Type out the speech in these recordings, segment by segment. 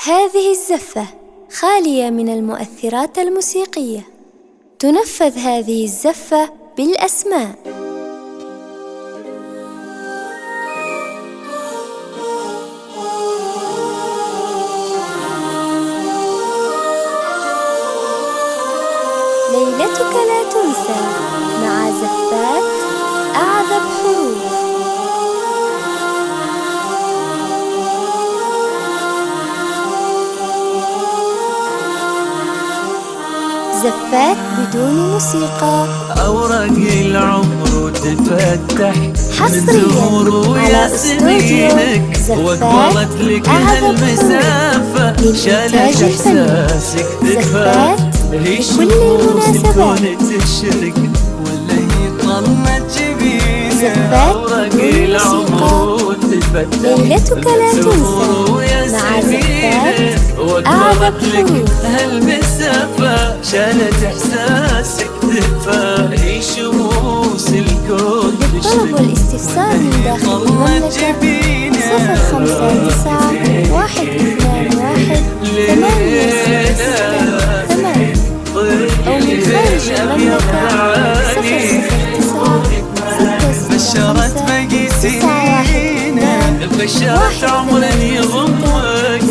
هذه الزفة خالية من المؤثرات الموسيقية. تنفذ هذه الزفة بالأسماء. ليلتك لا تنسى مع زفات أعذب حروف. زفات بدون موسيقى. أوراق العمر تفتح حصرياً على استوديو وقبلت لك هالمسافة شالت إحساسك زفات بكل المناسبات. تشرق ولا يطلع جبينك. زفات أوراق بدون العمر تفتح ليلتك لا تنسى مع زفات أعذب حروف. هالمسافة شالت إحساسك دفا هي شموس الكون. للطلب والاستفسار من داخل المملكة 059 121 868 أو من خارج المملكة 009 بشرت باقي سنين بشرت عمر يضمك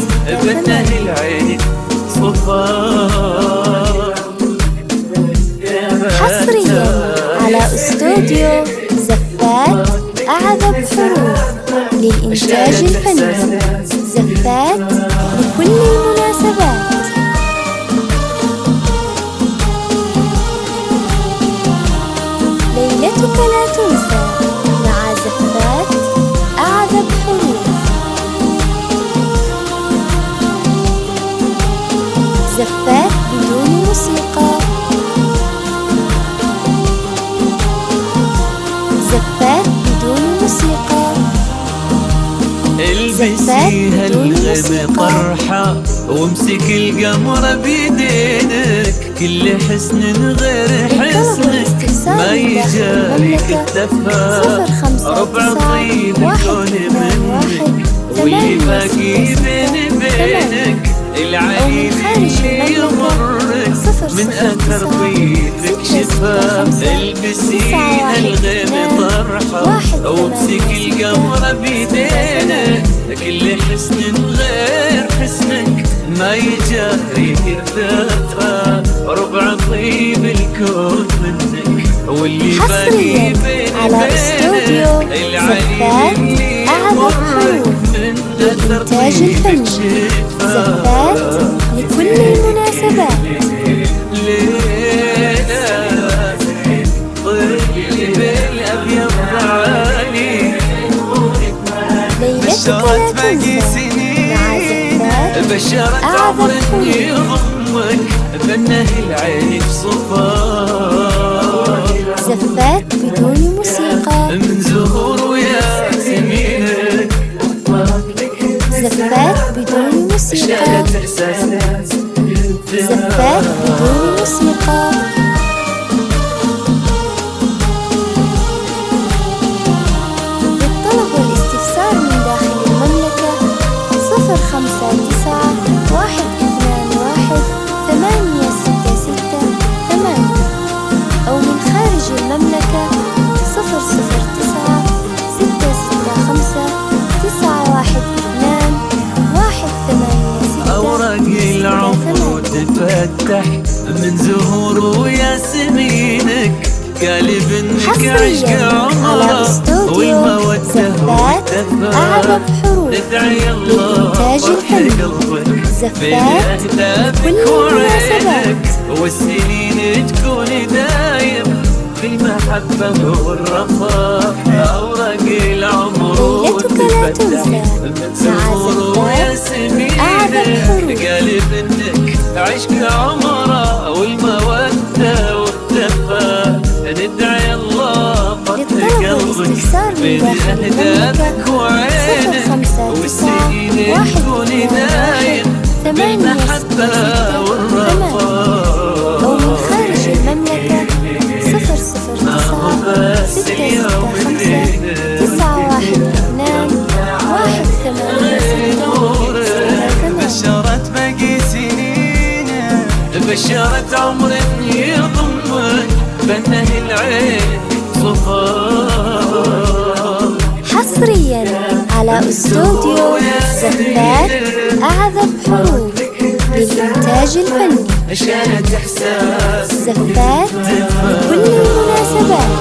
بتنه العين صفار. حصريا على استوديو زفات أعذب حروف للإنتاج الفني. زفات لكل المناسبات. ليلتك لا تنسى مع زفات أعذب حروف. زفات بدون موسيقى. زفات بدون موسيقى. البسيها الغم طرحة وامسك القمر بيدينك. كل حسن غير حسنك ما يجاريك الدفا. ربع طيب الكون منك واللي باقي بيني بينك. العين يمرك من أثر طيبك شفا. البسيها الغم طرحة وامسك القمر بيدينك. كل حسن غير حسنك ما يجاريك الدفا. ربع طيب الكون منك واللي باقي بيني بينك. العين يمرك من أثر طيبك شفا. زفات لكل المناسبات. ليلتك لا تنسى مع زفات بشرت عمر يضمك بنه العين صفار. زفات بدون موسيقى. من زهور وياسمينك زفات بدون موسيقى. زفات بدون موسيقى. للطلب والاستفسار من داخل المملكة 059 121 866 8 أو من خارج المملكة 009 665 912 186. أوراق العمر تفتح من زهور وياسمينك. قالب انك عشق عمره والمودة أعذب حروف ندعي الله فرح قلبك زفات بكل المناسبات. والسنين تكون دايم في المحبة والرفاق. أوراق العمر ليلتك لا تنسى مع زفات أعذب حروف. قالب انك عشق عمره والمودة والدفا. ندعي الله فرح قلبك بين أهدافك وعينك. والسنين تكون دايم بالمحبة والرفاق. أو من خارج المملكة 009 665 912 186 بشرت بشرة عمر يضمك بأنه العين صفاء. حصريا على استوديو زفات أعذب حروف للإنتاج الفني. عشانة إحساس زفات لكل المناسبات.